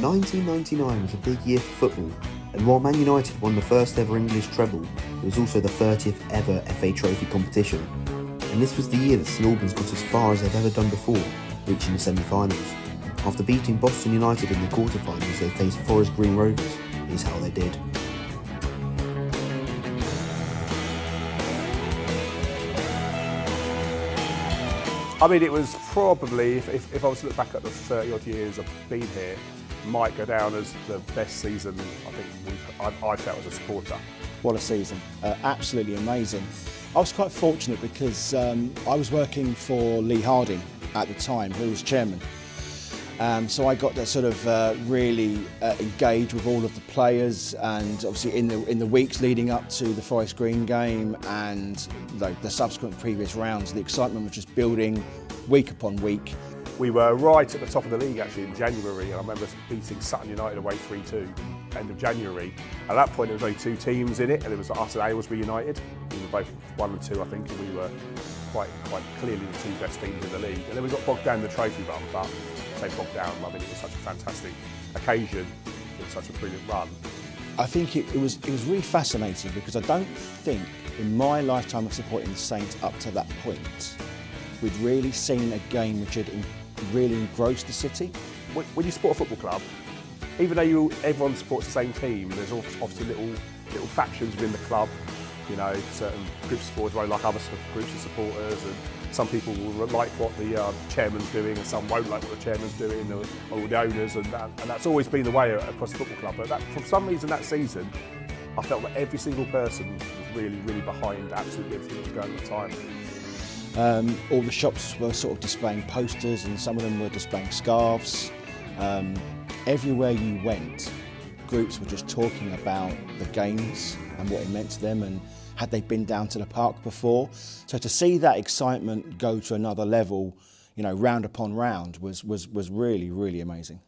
...1999 was a big year for football, and while Man United won the first ever English treble, it was also the 30th ever FA Trophy competition. And this was the year that St Albans got as far as they've ever done before, reaching the semi-finals. After beating Boston United in the quarter-finals, they faced Forest Green Rovers. Here's how they did. I mean, it was probably, if I was to look back at the 30-odd years I've been here, might go down as the best season I think I felt as a supporter. What a season, absolutely amazing. I was quite fortunate because I was working for Lee Harding at the time, who was chairman. So I got to sort of really engage with all of the players, and obviously in the weeks leading up to the Forest Green game and the subsequent previous rounds, the excitement was just building week upon week. We were right at the top of the league actually in January, and I remember us beating Sutton United away 3-2 end of January. At that point there was only two teams in it, and it was us and Aylesbury United. We were both 1 and 2 I think, and we were quite clearly the two best teams in the league. And then we got bogged down in the trophy run, but say bogged down, I mean it was such a fantastic occasion, it was such a brilliant run. I think it was really fascinating because I don't think in my lifetime of supporting the Saints up to that point we'd really seen a game which had really engrossed the city. When you support a football club, even though everyone supports the same team, there's obviously little factions within the club. You know, certain groups of supporters won't like other groups of supporters, and some people will like what the chairman's doing, and some won't like what the chairman's doing, or the owners, and that's always been the way across the football club. But for some reason that season, I felt that every single person was really, really behind absolutely everything that was going on at the time. All the shops were sort of displaying posters, and some of them were displaying scarves. Everywhere you went, groups were just talking about the games and what it meant to them, and had they been down to the park before. So to see that excitement go to another level, you know, round upon round, was really, really amazing.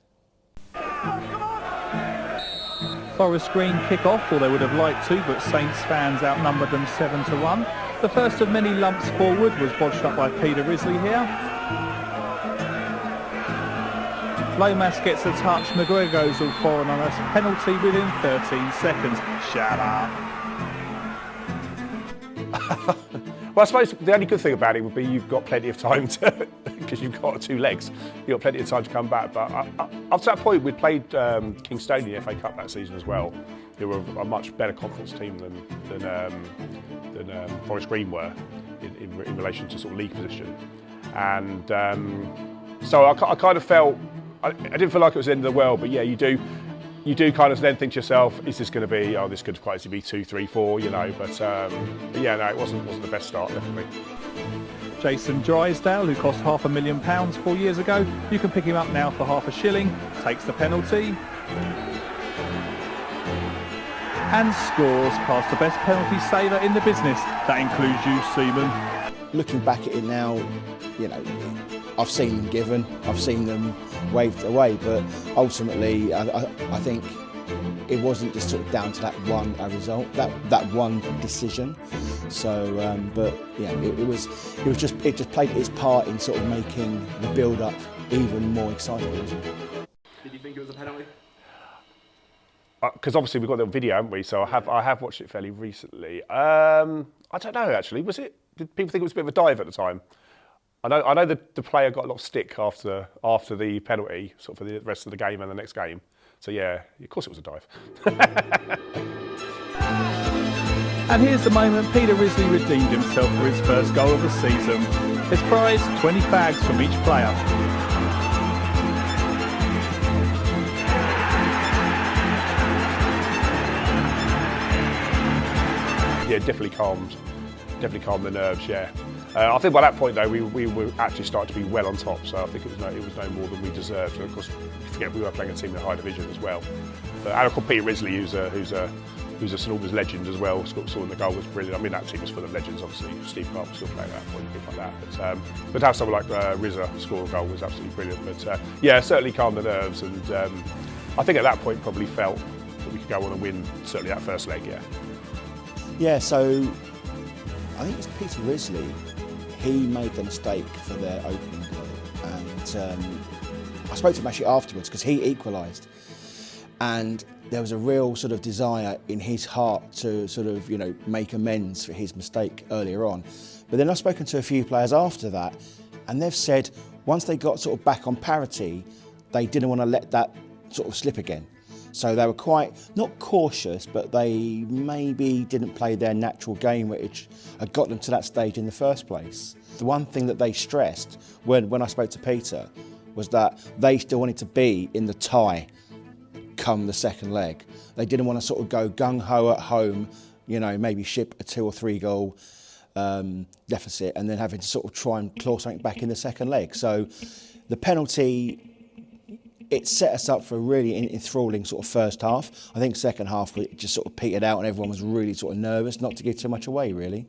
Forest Green kick off, or they would have liked to, but Saints fans outnumbered them 7-1. The first of many lumps forward was bodged up by Peter Risley here. Lomas gets a touch, McGregor goes all foreign on us, penalty within 13 seconds. Shut up. Well, I suppose the only good thing about it would be you've got plenty of time to, because you've got 2 legs, you've got plenty of time to come back. But up to that point, we'd played Kingstone in the FA Cup that season as well. They were a much better conference team than Forest Green were in relation to sort of league position. And so I kind of felt, I didn't feel like it was the end of the world, but yeah, you do kind of then think to yourself, is this going to be, this could quite easily be 2, 3, 4, you know, but yeah, no, it wasn't the best start, definitely. Jason Drysdale, who cost £500,000 4 years ago, you can pick him up now for £5 takes the penalty and scores past the best penalty saver in the business. That includes you, Seaman. Looking back at it now, you know, I've seen them given, I've seen them waved away, but ultimately I think it wasn't just sort of down to that one result, that one decision. So, but yeah, it just played its part in sort of making the build-up even more exciting. Did you think it was a penalty? Because obviously we've got the video, haven't we? So I have watched it fairly recently. I don't know actually. Did people think it was a bit of a dive at the time? I know the player got a lot of stick after the penalty, sort of for the rest of the game and the next game. So yeah, of course it was a dive. And here's the moment Peter Risley redeemed himself for his first goal of the season. His prize, 20 fags from each player. Yeah, definitely calmed the nerves. Yeah, I think by that point though we were actually starting to be well on top. So I think it was no more than we deserved. And of course, forget we were playing a team in the high division as well. But and of course, Peter Risley, who's a who's a St Albans legend as well, scoring the goal was brilliant. I mean, that team was full of legends, obviously. Steve Clark was still playing at that point and things like that. But to have someone like Rizza score a goal was absolutely brilliant. But yeah, certainly calmed the nerves, and I think at that point probably felt that we could go on and win, certainly that first leg, yeah. Yeah, so I think it was Peter Risley. He made the mistake for their opening goal, and I spoke to him actually afterwards because he equalised, and there was a real sort of desire in his heart to sort of, you know, make amends for his mistake earlier on. But then I've spoken to a few players after that, and they've said once they got sort of back on parity, they didn't want to let that sort of slip again. So they were quite, not cautious, but they maybe didn't play their natural game, which had got them to that stage in the first place. The one thing that they stressed when I spoke to Peter was that they still wanted to be in the tie come the second leg. They didn't want to sort of go gung-ho at home, you know, maybe ship a 2 or 3 goal deficit and then having to sort of try and claw something back in the second leg. So the penalty, it set us up for a really enthralling sort of first half. I think second half it just sort of petered out and everyone was really sort of nervous not to give too much away, really.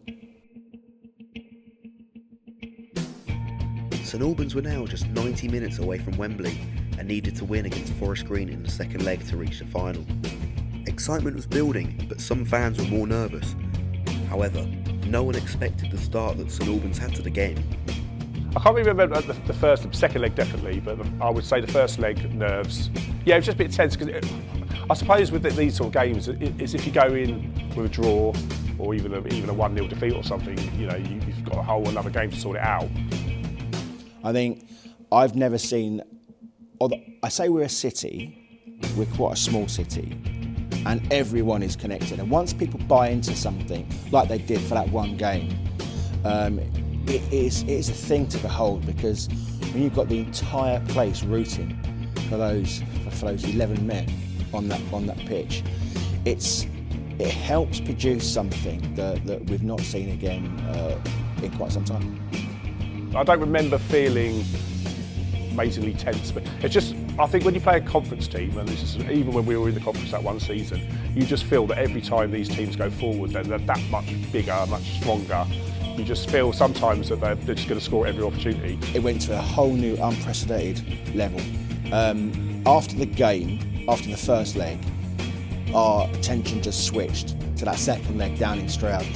St Albans were now just 90 minutes away from Wembley and needed to win against Forest Green in the second leg to reach the final. Excitement was building, but some fans were more nervous. However, no one expected the start that St Albans had to the game. I can't remember the second leg definitely, but I would say the first leg, nerves. Yeah, it was just a bit tense because I suppose with these sort of games, it's if you go in with a draw or even a 1-0 defeat or something, you know, you've got a whole another game to sort it out. I think I've never seen, I say we're a city, we're quite a small city, and everyone is connected. And once people buy into something, like they did for that one game, it is a thing to behold, because when you've got the entire place rooting for those 11 men on that pitch, it helps produce something that we've not seen again in quite some time. I don't remember feeling amazingly tense, but it's just, I think when you play a conference team, and this is even when we were in the conference that one season, you just feel that every time these teams go forward, they're that much bigger, much stronger. You just feel sometimes that they're just going to score every opportunity. It went to a whole new, unprecedented level. After the game, after the first leg, our attention just switched to that second leg down in Stroud.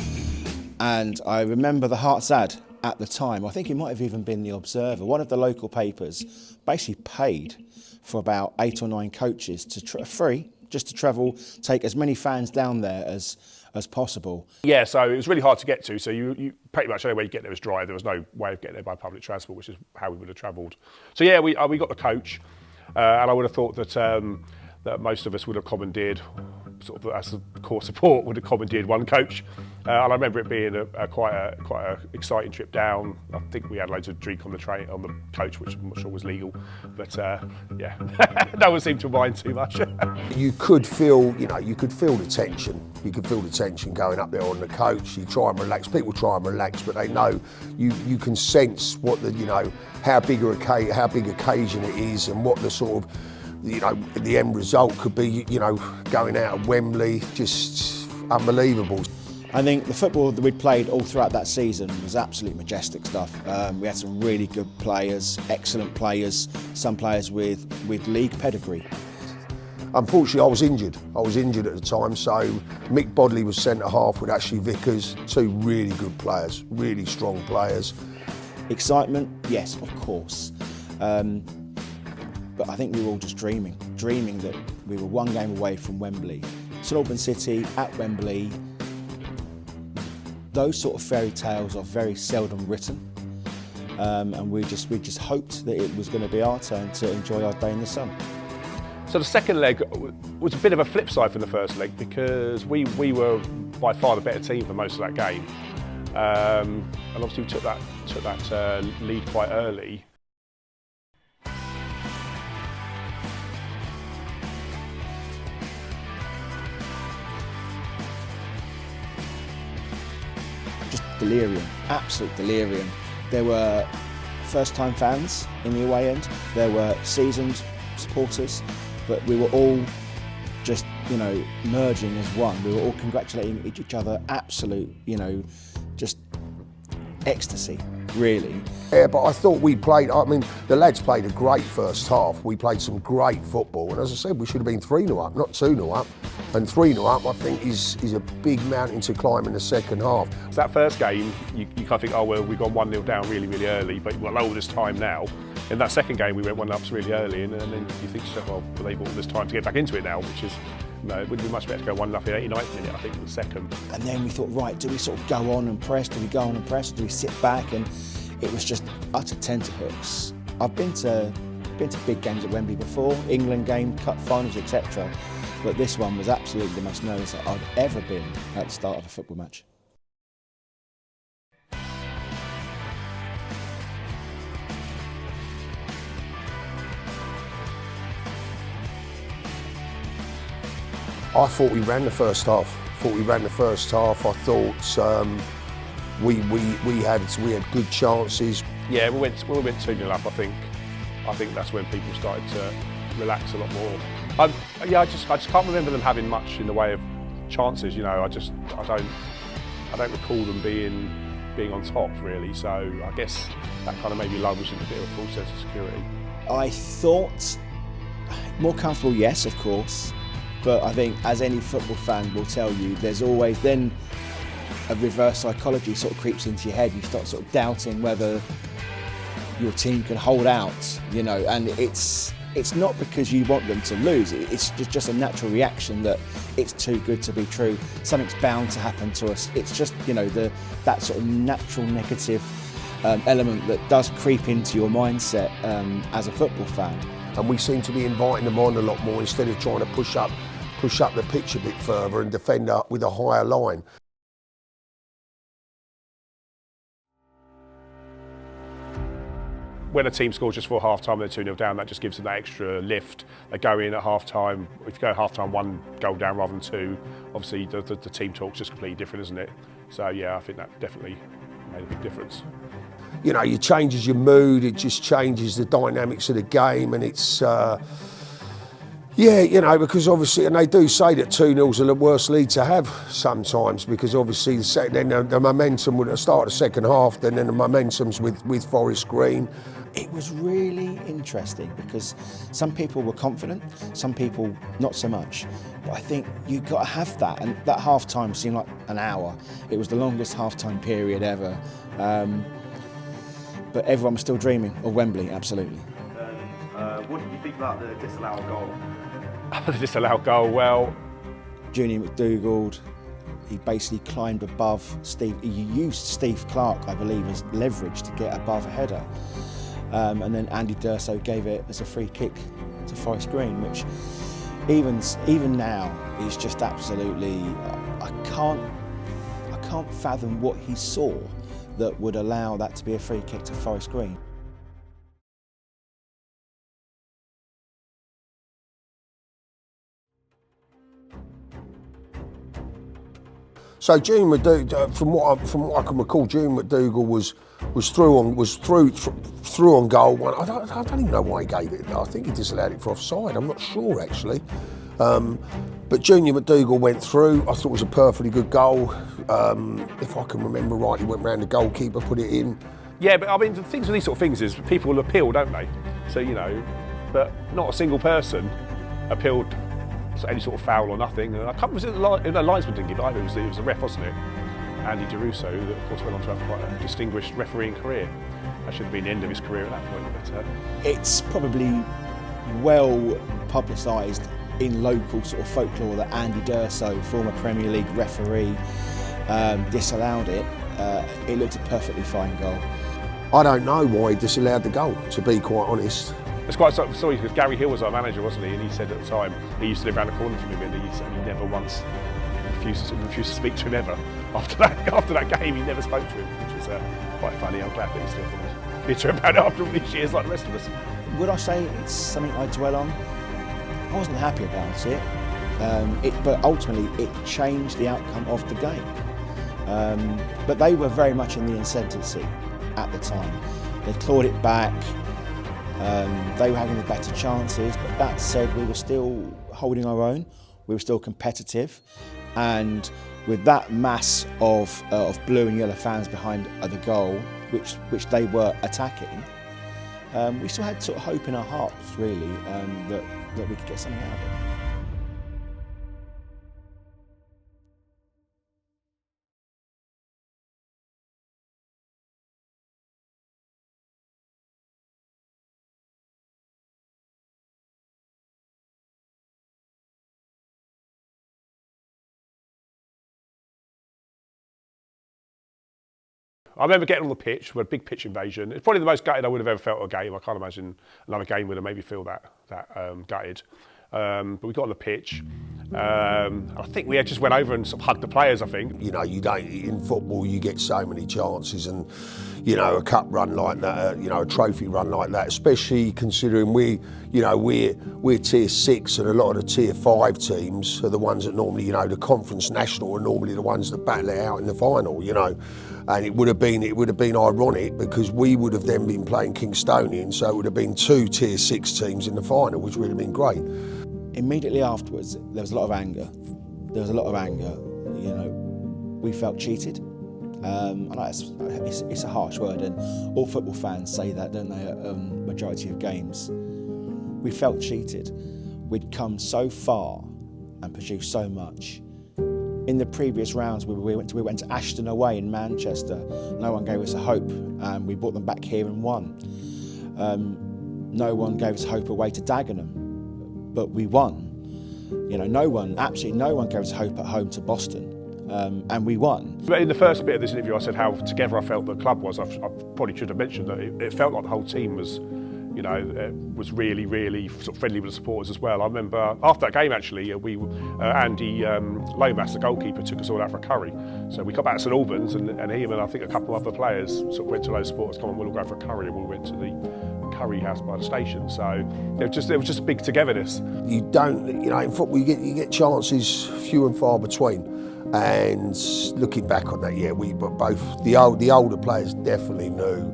And I remember the Heart's ad at the time, I think it might have even been the Observer, one of the local papers basically paid for about 8 or 9 coaches to free, just to travel, take as many fans down there as possible. Yeah, so it was really hard to get to, so you pretty much any way you get there was drive. There was no way of getting there by public transport, which is how we would have travelled. So yeah, we got the coach, and I would have thought that most of us would have commandeered, sort of as the core support would have commandeered one coach. And I remember it being quite a exciting trip down. I think we had loads of drink on the train, on the coach, which I'm not sure was legal, but yeah, no one seemed to mind too much. You could feel, the tension. You could feel the tension going up there on the coach. You try and relax. People try and relax, but they know you can sense what how big occasion it is, and what the sort of the end result could be. Going out of Wembley, just unbelievable. I think the football that we'd played all throughout that season was absolutely majestic stuff. We had some really good players, excellent players, some players with league pedigree. Unfortunately, I was injured. At the time, so Mick Bodley was centre half with Ashley Vickers, 2 really good players, really strong players. Excitement, yes, of course. But I think we were all just dreaming that we were one game away from Wembley. St Albans City at Wembley. Those sort of fairy tales are very seldom written, and we just hoped that it was going to be our turn to enjoy our day in the sun. So the second leg was a bit of a flip side from the first leg, because we were by far the better team for most of that game, and obviously we took that lead quite early. Delirium, absolute delirium. There were first-time fans in the away end, there were seasoned supporters, but we were all just, you know, merging as one. We were all congratulating each other, absolute, you know, just ecstasy, really. Yeah, but I thought we played, I mean, the lads played a great first half. We played some great football, and as I said, we should have been 3-0 up, not 2-0 up. And 3-0 up, I think, is a big mountain to climb in the second half. So that first game, you kind of think, oh, well, we've gone 1-0 down really, really early, but we've got all this time now. In that second game, we went 1-0 really early, and then you think to yourself, well, they've got all this time to get back into it now, which is, no, it would be much better to go 1-0 in the 89th minute, I think, than the second. And then we thought, right, do we sort of go on and press? Do we go on and press? Or do we sit back? And it was just utter tenterhooks. I've been to big games at Wembley before, England game, cup finals, etc. But this one was absolutely the most nervous I'd ever been at the start of a football match. I thought we ran the first half. I thought we had good chances. Yeah, when we went 2-0 up, I think that's when people started to relax a lot more. I just can't remember them having much in the way of chances. You know, I don't recall them being on top really. So I guess that kind of maybe lulled us into a bit of a false sense of security. I thought more comfortable, yes, of course. But I think, as any football fan will tell you, there's always then a reverse psychology sort of creeps into your head. You start sort of doubting whether your team can hold out, you know, and it's not because you want them to lose. It's just a natural reaction that it's too good to be true. Something's bound to happen to us. It's just, you know, that sort of natural negative element that does creep into your mindset as a football fan. And we seem to be inviting them on a lot more instead of trying to push up the pitch a bit further and defend up with a higher line. When a team scores just before half-time, they're 2-0 down, that just gives them that extra lift. They go in at half-time. If you go at half-time 1 goal down rather than 2, obviously the team talk's just completely different, isn't it? So yeah, I think that definitely made a big difference. You know, it changes your mood, it just changes the dynamics of the game, and it's, yeah, you know, because obviously, and they do say that 2-0's the worst lead to have sometimes, because obviously then the momentum would start the second half, then the momentum's with Forest Green. It was really interesting because some people were confident, some people not so much. But I think you've got to have that, and that half-time seemed like an hour. It was the longest half-time period ever. But everyone was still dreaming of Wembley, absolutely. What did you think about the disallowed goal? The disallowed goal, well... Junior McDougall, he basically climbed above Steve. He used Steve Clark, I believe, as leverage to get above a header. And then Andy D'Urso gave it as a free kick to Forest Green, which even now is just absolutely... I can't fathom what he saw that would allow that to be a free kick to Forest Green. So June McDougall, from what I can recall, June McDougall was through on goal. I don't even know why he gave it. I think he disallowed it for offside. I'm not sure actually. But Junior McDougall went through. I thought it was a perfectly good goal. If I can remember right, he went round the goalkeeper, put it in. Yeah, but I mean, the things with these sort of things is people will appeal, don't they? So, you know, but not a single person appealed any sort of foul or nothing. And I can't remember, the linesman didn't give it either. It was a ref, wasn't it? Andy D'Urso, that of course went on to have quite a distinguished refereeing career. That should have been the end of his career at that point. But, it's probably well publicised in local sort of folklore that Andy D'Urso, former Premier League referee, disallowed it. It looked a perfectly fine goal. I don't know why he disallowed the goal, to be quite honest. It's quite sorry because Gary Hill was our manager, wasn't he? And he said at the time he used to live around the corner from him, and he said he never once refused to speak to him ever. After that game, he never spoke to him, which was quite funny. I'm glad that he's still bitter about it after all these years, like the rest of us. Would I say it's something I dwell on? I wasn't happy about it, but ultimately it changed the outcome of the game. But they were very much in the ascendancy at the time. They clawed it back. They were having the better chances, but that said, we were still holding our own. we were still competitive, and with that mass of blue and yellow fans behind the goal, which they were attacking, we still had sort of hope in our hearts, really, that we could get something out of it. I remember getting on the pitch, we had a big pitch invasion. It's probably the most gutted I would have ever felt at a game. I can't imagine another game would have made me feel that gutted. But we got on the pitch. I think we just went over and sort of hugged the players, I think. You know, you don't, in football you get so many chances, and you know, a cup run like that, you know, a trophy run like that, especially considering we're tier 6, and a lot of the tier 5 teams are the ones that normally, you know, the Conference National are normally the ones that battle it out in the final, you know. And it would have been ironic, because we would have then been playing Kingstonian, so it would have been 2 tier 6 teams in the final, which would have been great. Immediately afterwards, there was a lot of anger. You know, we felt cheated. I know it's a harsh word, and all football fans say that, don't they, at majority of games. We felt cheated. We'd come so far and produced so much. In the previous rounds, we went to Ashton away in Manchester. No one gave us a hope, and we brought them back here and won. No one gave us hope away to Dagenham, but we won. You know, absolutely no one gave us hope at home to Boston, and we won. But in the first bit of this interview, I said how together I felt the club was. I probably should have mentioned that it felt like the whole team was, you know, was really, really sort of friendly with the supporters as well. I remember after that game, actually, Andy Lomas, the goalkeeper, took us all out for a curry. So we got back to St Albans, and him and I think a couple of other players sort of went to those supporters, come on, we'll all go for a curry, and we went to the curry house by the station. So there was just big togetherness. You don't, you know, in football you get chances few and far between. And looking back on that, yeah, both the older players definitely knew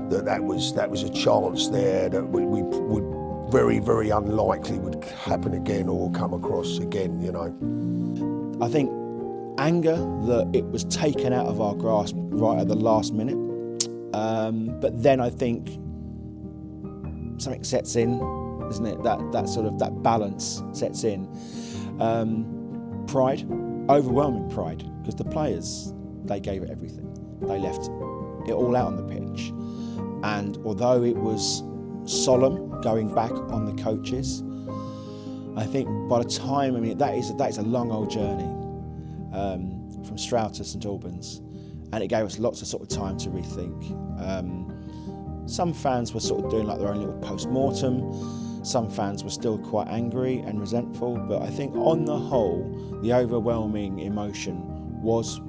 that was a chance there that we would very, very unlikely would happen again or come across again, you know. I think anger that it was taken out of our grasp right at the last minute, but then I think something sets in, isn't it? That balance sets in. Pride, overwhelming pride, because the players, they gave it everything. They left it all out on the pitch. And although it was solemn going back on the coaches, I think by the time, I mean, that is a long old journey from Stroud to St Albans, and it gave us lots of sort of time to rethink. Some fans were sort of doing like their own little post-mortem. Some fans were still quite angry and resentful, but I think on the whole, the overwhelming emotion was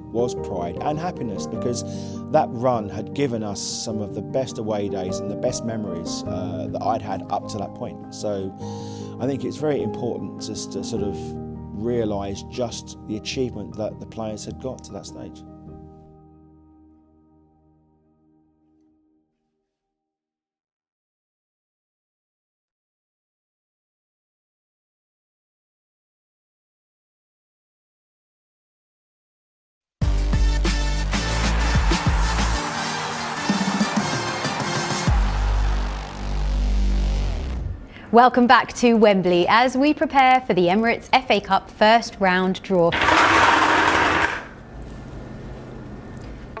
pride and happiness, because that run had given us some of the best away days and the best memories that I'd had up to that point. So I think it's very important just to sort of realise just the achievement that the players had got to that stage. Welcome back to Wembley as we prepare for the Emirates FA Cup first round draw.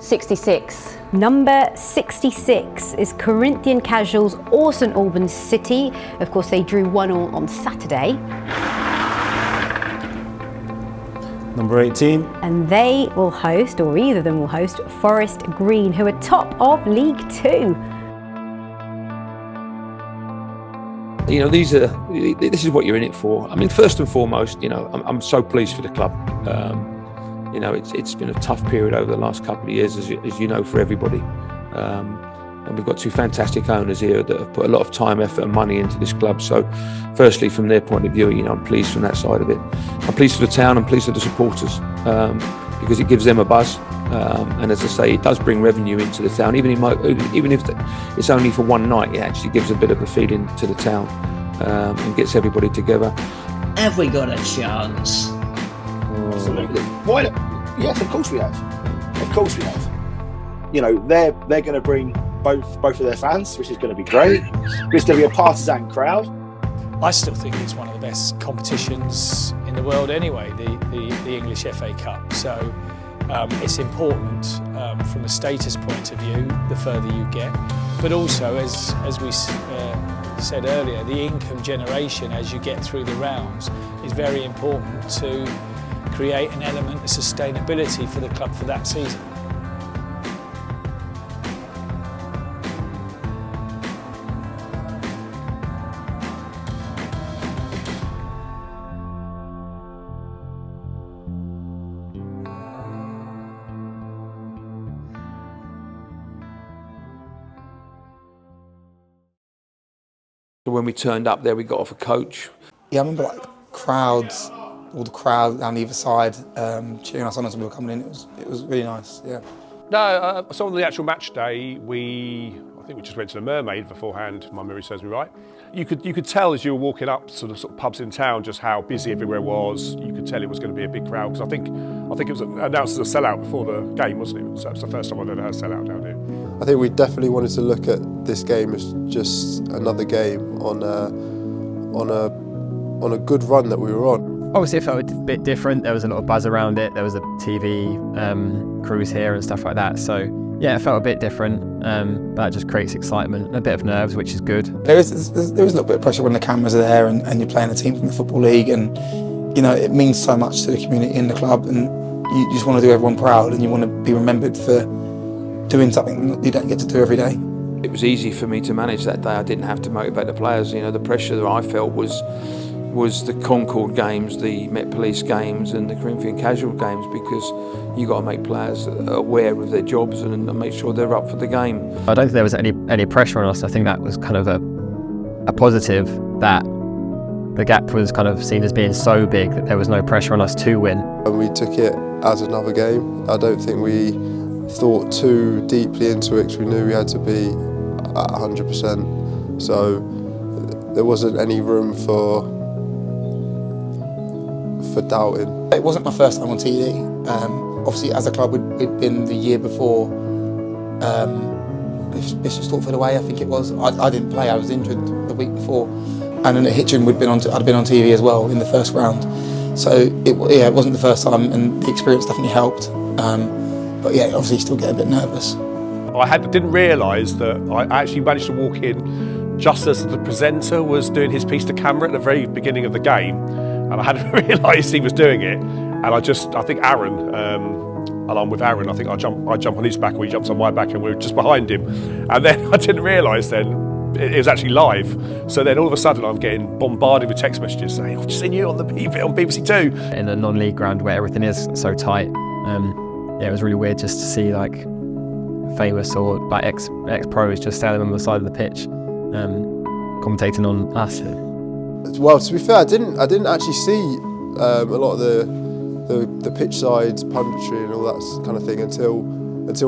66. Number 66 is Corinthian Casuals or St Albans City. Of course, they drew 1-1 on Saturday. Number 18. And they will host, or either of them will host, Forest Green, who are top of League Two. You know, this is what you're in it for. I mean, first and foremost, you know, I'm so pleased for the club. You know, it's been a tough period over the last couple of years, as you know, for everybody. And we've got two fantastic owners here that have put a lot of time, effort and money into this club. So firstly, from their point of view, you know, I'm pleased from that side of it. I'm pleased for the town, I'm pleased for the supporters, because it gives them a buzz. And as I say, it does bring revenue into the town. Even if it's only for one night, it actually gives a bit of a feeling to the town and gets everybody together. Have we got a chance? Absolutely. Why not? Yes, of course we have. Of course we have. You know, they're going to bring both of their fans, which is going to be great. It's going to be a partisan crowd. I still think it's one of the best competitions in the world anyway, the English FA Cup. So it's important from a status point of view, the further you get. But also, as we said earlier, the income generation as you get through the rounds is very important to create an element of sustainability for the club for that season. When we turned up there, we got off a coach. Yeah, I remember like crowds, all the crowd down either side cheering us on as we were coming in. It was really nice. Yeah. No, so on the actual match day, I think we just went to the Mermaid beforehand. My memory serves me right. You could tell as you were walking up sort of pubs in town just how busy everywhere was. You could tell it was going to be a big crowd because I think it was announced as a sellout before the game, wasn't it? So it's the first time I've ever had a sellout down here. I think we definitely wanted to look at this game as just another game on a good run that we were on. Obviously it felt a bit different. There was a lot of buzz around it. There was a TV crews here and stuff like that. So yeah, it felt a bit different, but that just creates excitement and a bit of nerves, which is good. There is a little bit of pressure when the cameras are there and you're playing a team from the Football League, and you know it means so much to the community in the club, and you just want to do everyone proud and you want to be remembered for doing something that you don't get to do every day. It was easy for me to manage that day. I didn't have to motivate the players. You know, the pressure that I felt was the Concord games, the Met Police games and the Corinthian Casual games, because you got to make players aware of their jobs and make sure they're up for the game. I don't think there was any pressure on us. I think that was kind of a positive, that the gap was kind of seen as being so big that there was no pressure on us to win. And we took it as another game. I don't think we thought too deeply into it because we knew we had to be at 100%. So there wasn't any room for doubting. It wasn't my first time on TV. Obviously, as a club, we'd been the year before. Bishop Stortford away, I think it was. I didn't play. I was injured the week before, and then at Hitchin, I'd been on TV as well in the first round. So it wasn't the first time, and the experience definitely helped. But yeah, obviously, still get a bit nervous. I didn't realise that I actually managed to walk in just as the presenter was doing his piece to camera at the very beginning of the game. And I hadn't realised he was doing it, and I think Aaron, along with Aaron, I think I jump on his back, or he jumps on my back, and we were just behind him. And then I didn't realise then it was actually live. So then all of a sudden I'm getting bombarded with text messages saying, "I've just seen you on BBC Two." In a non-league ground where everything is so tight, yeah, it was really weird just to see like famous or like ex-pros just standing on the side of the pitch, commentating on us. Well, to be fair, I didn't actually see a lot of the pitch side punditry and all that kind of thing until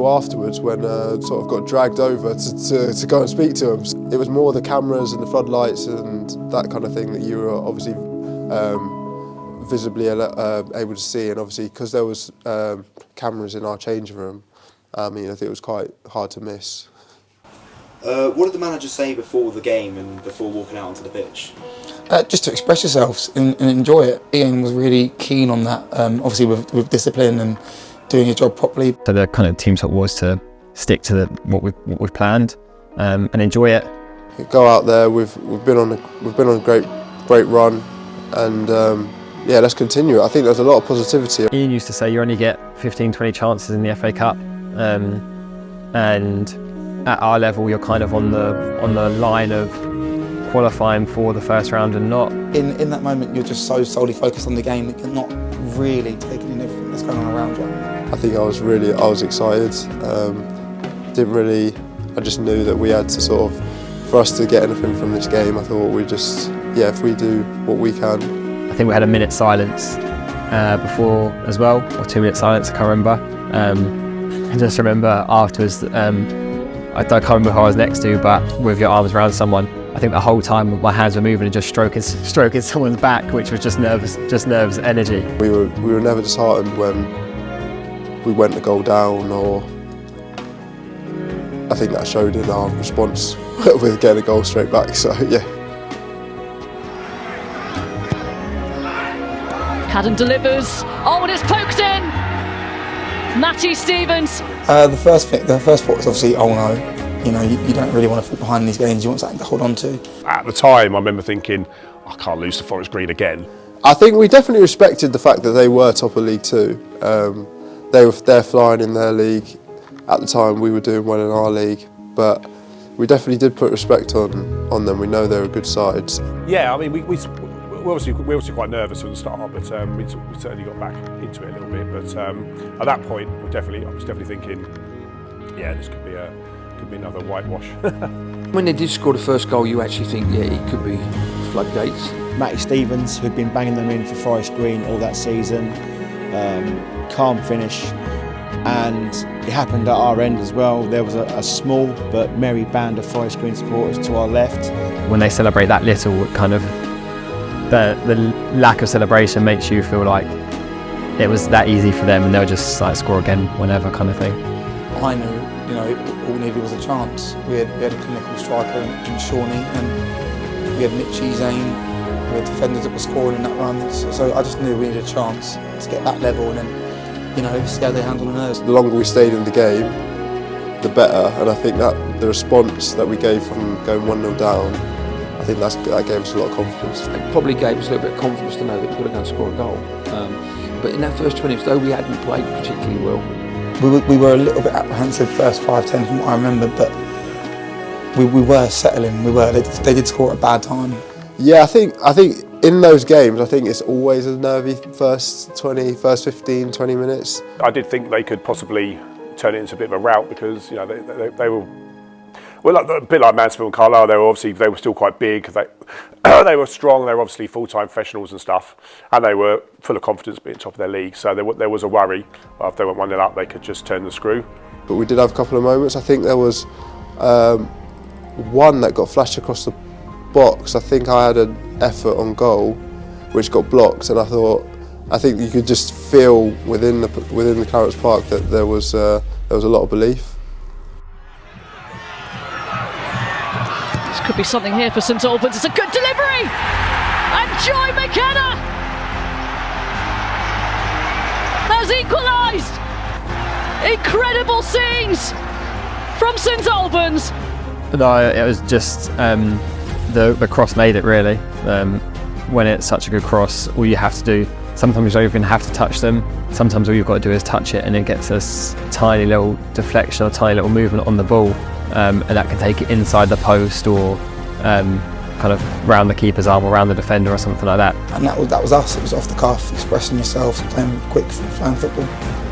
afterwards, when sort of got dragged over to go and speak to them. It was more the cameras and the floodlights and that kind of thing that you were obviously visibly able to see, and obviously because there was cameras in our changing room, I think it was quite hard to miss. What did the manager say before the game and before walking out onto the pitch? Just to express yourselves and enjoy it. Ian was really keen on that, obviously with discipline and doing your job properly. So the kind of team talk was to stick to what we've planned and enjoy it. Go out there. We've been on a great run, and yeah, let's continue. I think there's a lot of positivity. Ian used to say you only get 15-20 chances in the FA Cup, and at our level you're kind of on the line of qualifying for the first round and not. In that moment you're just so solely focused on the game that you're not really taking in everything that's going on around you. I think I was excited. I just knew that we had to sort of, for us to get anything from this game, I thought if we do what we can. I think we had a minute silence before as well, or 2 minute silence, I can't remember. I just remember afterwards, I can't remember who I was next to, but with your arms around someone, I think the whole time my hands were moving and just stroking someone's back, which was just nerves, energy. We were never disheartened when we went to goal down, or I think that showed in our response with getting a goal straight back. So yeah. Cadden delivers. Oh, and it's poked in. Matty Stevens. The first thought was obviously, oh no. You know, you don't really want to fall behind these games, you want something to hold on to. At the time, I remember thinking, I can't lose to Forest Green again. I think we definitely respected the fact that they were top of League Two. They're flying in their league. At the time, we were doing well in our league, but we definitely did put respect on them. We know they're a good side. Yeah, I mean, we're obviously quite nervous at the start, but we certainly got back into it a little bit. But at that point, I was definitely thinking, yeah, this could be another whitewash. When they did score the first goal, you actually think, yeah, it could be floodgates. Matty Stevens, who'd been banging them in for Forest Green all that season, calm finish, and it happened at our end as well. There was a small but merry band of Forest Green supporters to our left. When they celebrate that little, kind of the lack of celebration makes you feel like it was that easy for them and they'll just like score again whenever, kind of thing. I knew, you know, all we needed was a chance. We had a clinical striker in Shaun, and we had Mitchie, Zane, we had defenders that were scoring in that run. So I just knew we needed a chance to get that level and then, you know, see how they handle the nerves. The longer we stayed in the game, the better, and I think that the response that we gave from going 1-0 down, I think that gave us a lot of confidence. It probably gave us a little bit of confidence to know that we've got to go and score a goal. But in that first 20 minutes, though we hadn't played particularly well, we were a little bit apprehensive first 5-10 from what I remember, but we were settling. They did score at a bad time. Yeah, I think in those games, I think it's always a nervy first 15, 20 minutes. I did think they could possibly turn it into a bit of a rout because, you know, they were, well, a bit like Mansfield and Carlisle. They were still quite big. They were strong. They were obviously full-time professionals and stuff, and they were full of confidence being top of their league. So there was a worry if they went 1-0 up, they could just turn the screw. But we did have a couple of moments. I think there was one that got flashed across the box. I think I had an effort on goal, which got blocked, and I think you could just feel within the Clarence Park that there was a lot of belief. Could be something here for St Albans. It's a good delivery, and Joy McKenna has equalised. Incredible scenes from St Albans. No, it was just the cross made it really. When it's such a good cross, all you have to do, sometimes you don't even have to touch them. Sometimes all you've got to do is touch it, and it gets a tiny little deflection or tiny little movement on the ball. And that can take it inside the post or kind of round the keeper's arm or round the defender or something like that. And that was us. It was off the cuff, expressing yourself, playing quick, flying football.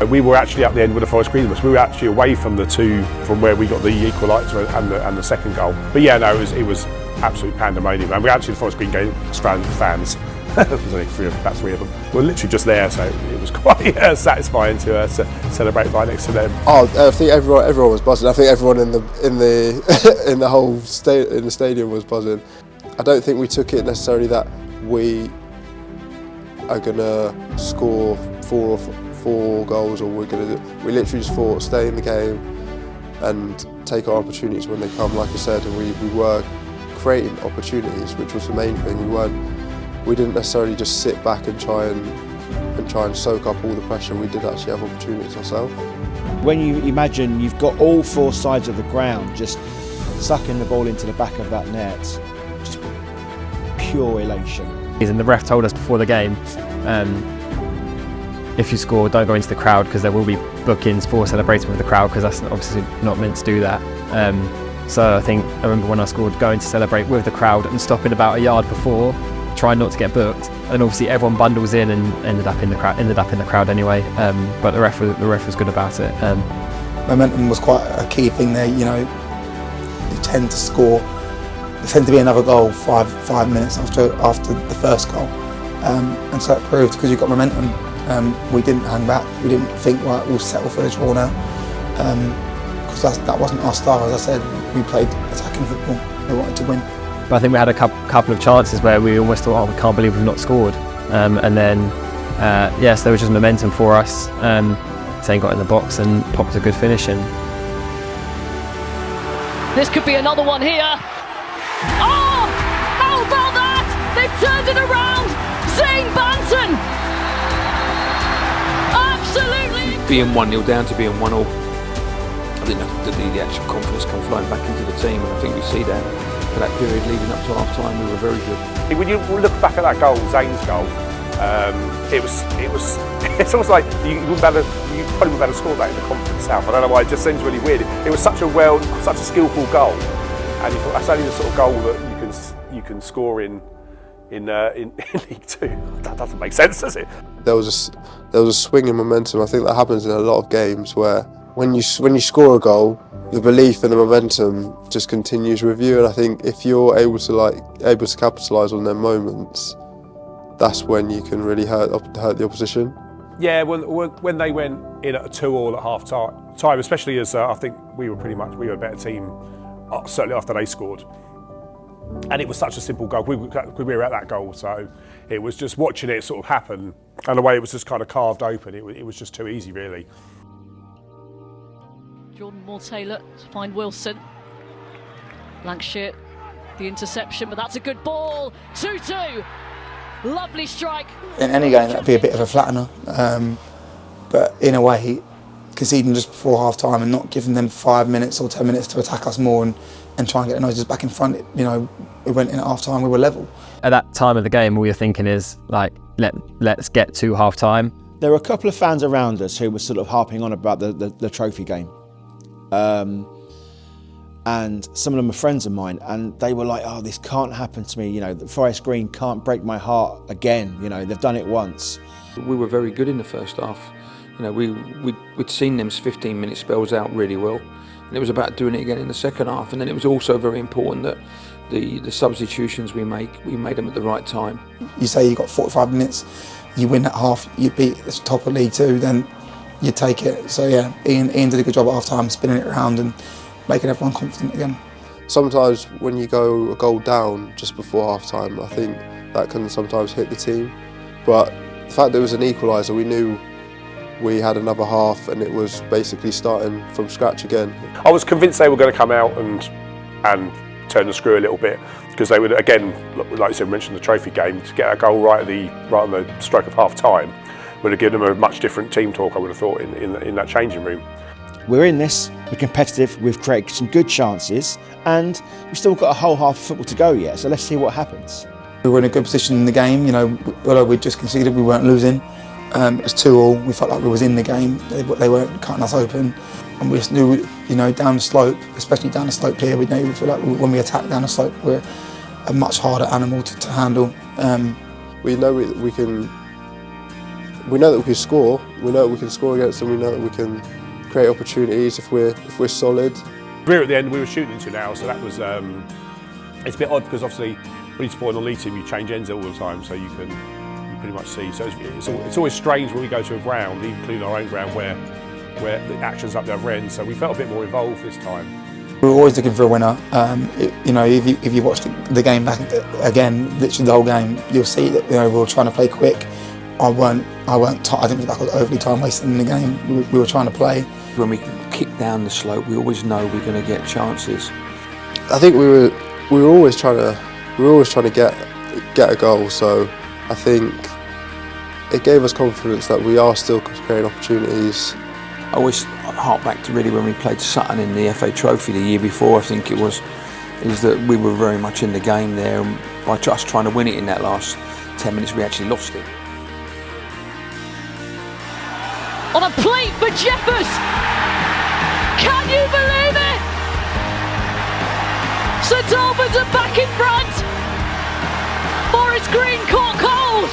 We were actually at the end with the Forest Green Rovers. We were actually away from from where we got the equaliser and the second goal. But yeah, no, it was absolute pandemonium. And we actually, the Forest Green fans, there was only about three of them, were literally just there, so it was quite satisfying to celebrate right next to them. Oh, I think everyone was buzzing. I think everyone in the whole in the stadium was buzzing. I don't think we took it necessarily that we are gonna score four goals, or we literally just thought stay in the game and take our opportunities when they come. Like I said, and we were creating opportunities, which was the main thing. We didn't necessarily just sit back and try and soak up all the pressure. We did actually have opportunities ourselves. When you imagine you've got all four sides of the ground just sucking the ball into the back of that net, just pure elation. And the ref told us before the game, if you score, don't go into the crowd because there will be bookings for celebrating with the crowd, because that's obviously not meant to do that. So I remember when I scored, going to celebrate with the crowd and stopping about a yard before, trying not to get booked, and obviously everyone bundles in and ended up in the crowd anyway. But the ref was good about it. Momentum was quite a key thing there. You know, you tend to score. There tend to be another goal 5 minutes after the first goal, and so it proved, because you got momentum. We didn't hang back. We didn't think, right, we'll settle for a draw now, because that wasn't our style. As I said, we played attacking football. We wanted to win. But I think we had a couple of chances where we almost thought, oh, we can't believe we've not scored. And then, yes, there was just momentum for us. Zane got in the box and popped a good finish in. This could be another one here. Oh, how about that? They've turned it around. Zane Banton. Absolutely. Being 1-0 down to being 1-0, I think the actual confidence come flowing back into the team, and I think we see that for that period leading up to half time we were very good. When you look back at that goal, Zane's goal, it's almost like you probably wouldn't be able to score that in the Conference South. I don't know why, it just seems really weird. It was such a skillful goal, and you thought that's only the sort of goal that you can score in League Two. That doesn't make sense, does it? There was a swing in momentum. I think that happens in a lot of games where when you score a goal, the belief and the momentum just continues with you. And I think if you're able to capitalise on them moments, that's when you can really hurt the opposition. Yeah, when they went in at a 2-2 at half time, especially as I think we were a better team, certainly after they scored. And it was such a simple goal. We were at that goal, so it was just watching it sort of happen, and the way it was just kind of carved open, it was just too easy, really. Jordan Moore-Taylor to find Wilson. Lancashire, the interception, but that's a good ball. 2-2. Lovely strike. In any game, that'd be a bit of a flattener. But in a way, conceding just before half time and not giving them 5 minutes or 10 minutes to attack us more and try and get the noses back in front, we went in at half time, we were level. At that time of the game, all you're thinking is, like, let's get to half time. There were a couple of fans around us who were sort of harping on about the trophy game. And some of them are friends of mine, and they were like, oh, this can't happen to me, the Forest Green can't break my heart again, they've done it once. We were very good in the first half. We'd seen them 15-minute spells out really well, and it was about doing it again in the second half. And then it was also very important that the substitutions we made them at the right time. You say you got 45 minutes, you win that half, you beat the top of League Two, then you take it. So yeah, Ian did a good job at half time, spinning it around and making everyone confident again. Sometimes when you go a goal down just before half time, I think that can sometimes hit the team. But the fact that it was an equaliser, we knew we had another half, and it was basically starting from scratch again. I was convinced they were going to come out and turn the screw a little bit, because they would, again, like you said, mentioned the trophy game, to get a goal right on the stroke of half time would have given them a much different team talk, I would have thought, in that changing room. We're in this, we're competitive, we've created some good chances, and we've still got a whole half of football to go yet, so let's see what happens. We were in a good position in the game, although we'd just conceded, we weren't losing. It was 2-2, we felt like we was in the game, they weren't cutting us open, and we just knew, down the slope, especially down the slope here, we feel like when we attack down the slope, we're a much harder animal to handle. We know we can. We know that we can score. We know that we can score against them. We know that we can create opportunities if we're solid. We're at the end. We were shooting into now, so that was. It's a bit odd because obviously when you support an elite team, you change ends all the time, so you pretty much see. So it's always strange when we go to a ground, including our own ground, where the action's up the other end. So we felt a bit more involved this time. We were always looking for a winner. If you watch the game back again, literally the whole game, you'll see that we were trying to play quick. I didn't feel like I was overly time wasting in the game. We were trying to play. When we kick down the slope, we always know we're going to get chances. I think we were always trying to get a goal. So I think it gave us confidence that we are still creating opportunities. I always hark back to really when we played Sutton in the FA Trophy the year before. I think it was that we were very much in the game there, and by us trying to win it in that last 10 minutes, we actually lost it. On a plate for Jeffers. Can you believe it? St Albans are back in front. Forest Green caught cold.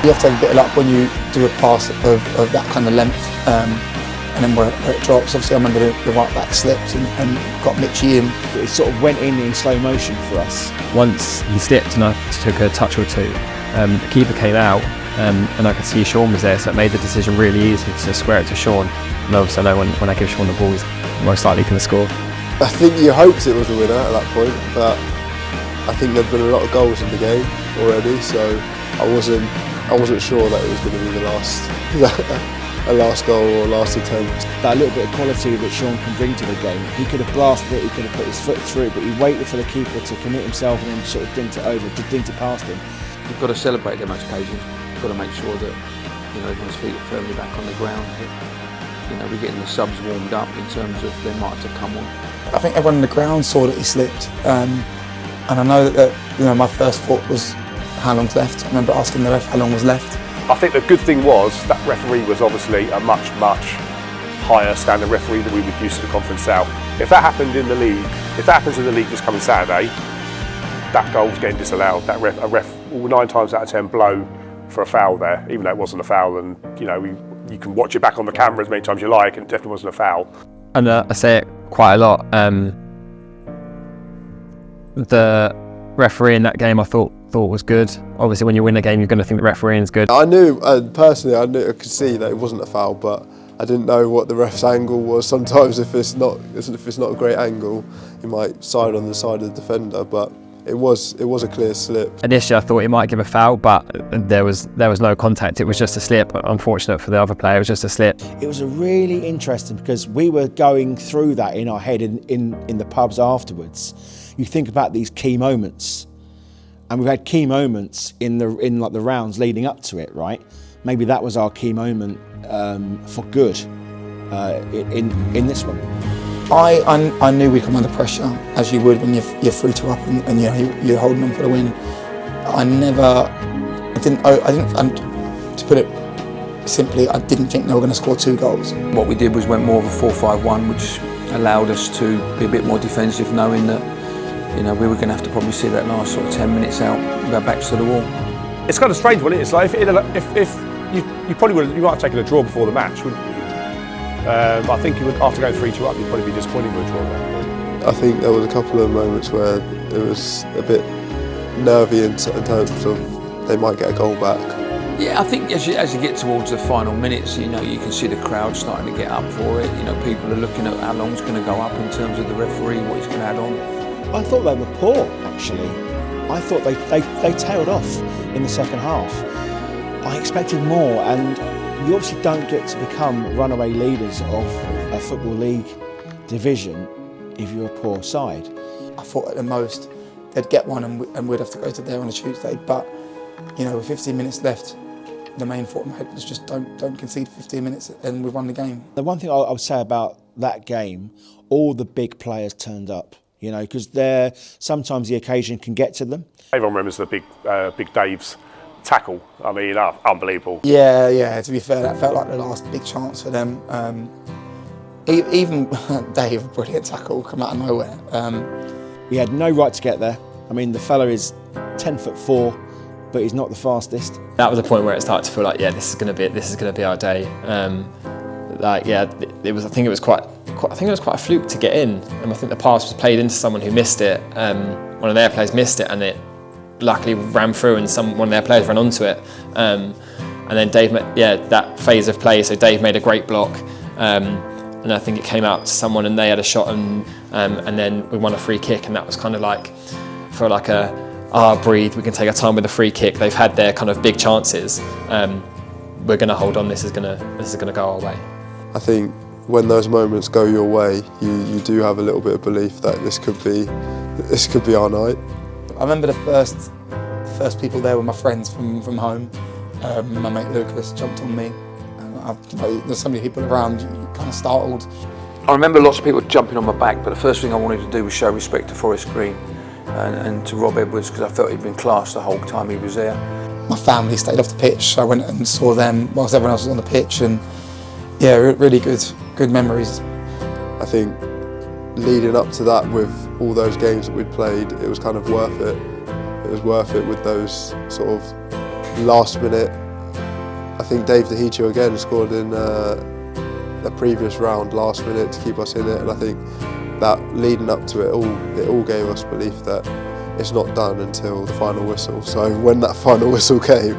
You have to have a bit of luck when you do a pass of that kind of length, and then where it drops. Obviously, I remember the right back slipped and got Mitchie in. It sort of went in slow motion for us. Once he slipped and I took a touch or two, the keeper came out. And I could see Shaun was there, so it made the decision really easy to square it to Shaun. And obviously I know when I give Shaun the ball, he's most likely going to score. I think you hoped it was a winner at that point, but I think there'd been a lot of goals in the game already, so I wasn't sure that it was going to be the last goal or last attempt. That little bit of quality that Shaun can bring to the game. He could have blasted it, he could have put his foot through, but he waited for the keeper to commit himself and then sort of dinked it over, just dinked it past him. You've got to celebrate them occasions. You've got to make sure that everyone's feet are firmly back on the ground. We're getting the subs warmed up in terms of they might have to come on. I think everyone on the ground saw that he slipped, and I know that my first thought was how long's left. I remember asking the ref how long was left. I think the good thing was that referee was obviously a much higher standard referee than we would use to the Conference South. If that happened in the league, if that happens in the league this coming Saturday, that goal's getting disallowed. A ref will 9 times out of 10 blow for a foul there, even though it wasn't a foul, and you can watch it back on the camera as many times you like, and it definitely wasn't a foul. And I say it quite a lot. The referee in that game I thought was good. Obviously when you win a game you're going to think the refereeing's good. I knew, personally I could see that it wasn't a foul, but I didn't know what the ref's angle was. Sometimes if it's not a great angle, he might side on the side of the defender, but it was a clear slip. Initially I thought he might give a foul, but there was no contact. It was just a slip. Unfortunate for the other player, it was just a slip. It was really interesting because we were going through that in our head in the pubs afterwards. You think about these key moments, and we've had key moments in like the rounds leading up to it, right? Maybe that was our key moment for good in this one. I knew we'd come under pressure, as you would when you're 3-2 up and you're holding on for the win. To put it simply, I didn't think they were going to score 2 goals. What we did was went more of a 4-5-1, which allowed us to be a bit more defensive, knowing that we were going to have to probably see that last sort of 10 minutes out with our backs to the wall. It's kind of strange, wasn't it? It's like if you probably would, you might have taken a draw before the match, wouldn't you? I think after going 3-2 up, you'd probably be disappointed with a draw at that point. I think there was a couple of moments where it was a bit nervy in terms of they might get a goal back. Yeah, I think as you get towards the final minutes, you can see the crowd starting to get up for it. People are looking at how long it's going to go up in terms of the referee, what he's going to add on. I thought they were poor, actually. I thought they tailed off in the second half. I expected more, and you obviously don't get to become runaway leaders of a Football League division if you're a poor side. I thought at the most they'd get one and we'd have to go to there on a Tuesday, but with 15 minutes left, the main thought in my head was just don't concede 15 minutes and we've won the game. The one thing I would say about that game, all the big players turned up, because sometimes the occasion can get to them. Everyone remembers the big Dave's tackle. I mean, unbelievable. Yeah, to be fair, that felt like the last big chance for them. Even Dave, brilliant tackle, come out of nowhere. He had no right to get there. I mean, the fella is 10'4", but he's not the fastest. That was a point where it started to feel like, this is going to be our day. I think it was quite a fluke to get in, and I think the pass was played into someone who missed it. One of their players missed it, and it luckily ran through, and one of their players ran onto it. And then Dave, that phase of play. So Dave made a great block, and I think it came out to someone, and they had a shot, and then we won a free kick, and that was kind of like for like breathe. We can take our time with a free kick. They've had their kind of big chances. We're going to hold on. This is going to go our way. I think when those moments go your way, you do have a little bit of belief that this could be our night. I remember the first people there were my friends from home. My mate Lucas jumped on me. There's so many people around, you're kind of startled. I remember lots of people jumping on my back, but the first thing I wanted to do was show respect to Forest Green and to Rob Edwards, because I felt he'd been class the whole time he was there. My family stayed off the pitch. I went and saw them whilst everyone else was on the pitch, and really good memories. I think leading up to that, with all those games that we'd played, it was kind of worth it. It was worth it with those sort of last minute. I think Dave DeHicho again scored in a previous round last minute to keep us in it, and I think that leading up to it all gave us belief that it's not done until the final whistle. So when that final whistle came,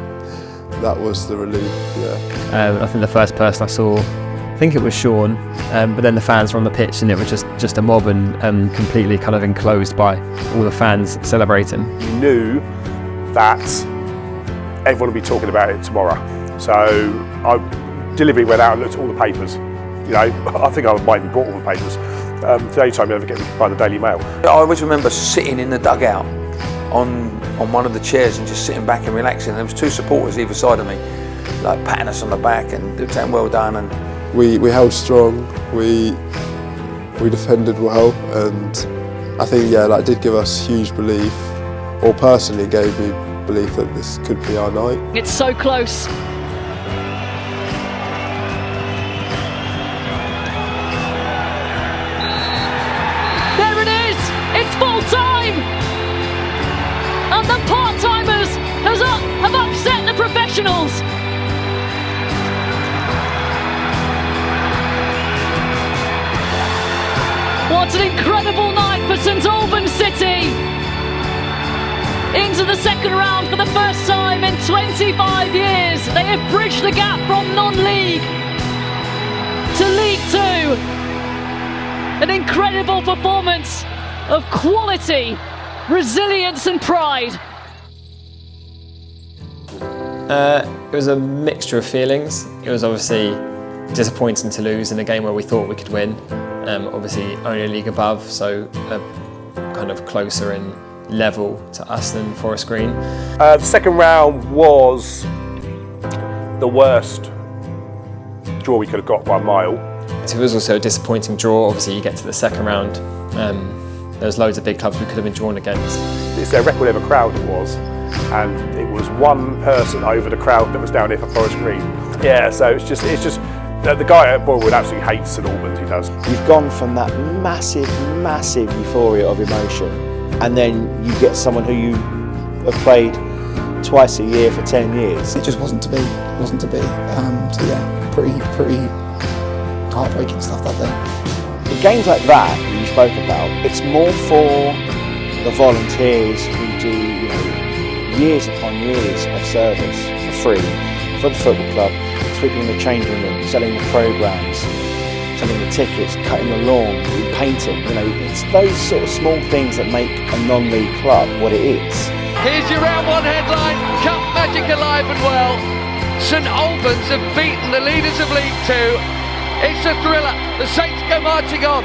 that was the relief. I think the first person I saw I think it was Shaun, but then the fans were on the pitch and it was just a mob and completely kind of enclosed by all the fans celebrating. You knew that everyone would be talking about it tomorrow. So I deliberately went out and looked at all the papers. You know, I think I might have bought all the papers. The only time you ever get them by the Daily Mail. I always remember sitting in the dugout on one of the chairs and just sitting back and relaxing. And there was two supporters either side of me, like patting us on the back and saying well done. And we held strong, we defended well, and I think that did give us huge belief, or personally gave me belief that this could be our night. It's so close. There it is! It's full time! And the part-timers have upset the professionals. What an incredible night for St Albans City! Into the second round for the first time in 25 years. They have bridged the gap from non-league to League Two. An incredible performance of quality, resilience and pride. It was a mixture of feelings. It was obviously disappointing to lose in a game where we thought we could win. Obviously only a league above, so kind of closer in level to us than Forest Green. The second round was the worst draw we could have got by a mile. It was also a disappointing draw. Obviously you get to the second round, there's loads of big clubs we could have been drawn against. It's their record ever crowd it was, and it was one person over the crowd that was down here for Forest Green. Yeah, so it's just the guy at Bournemouth absolutely hates St Albans, he does. You've gone from that massive euphoria of emotion, and then you get someone who you have played twice a year for 10 years. It just wasn't to be. So yeah, pretty heartbreaking stuff that day. The games like that you spoke about, it's more for the volunteers who do years upon years of service for free for the football club, sweeping the changing room, selling the programmes, selling the tickets, cutting the lawn, painting. It's those sort of small things that make a non-league club what it is. Here's your round one headline, Cup Magic alive and well. St Albans have beaten the leaders of League Two. It's a thriller, the Saints go marching on.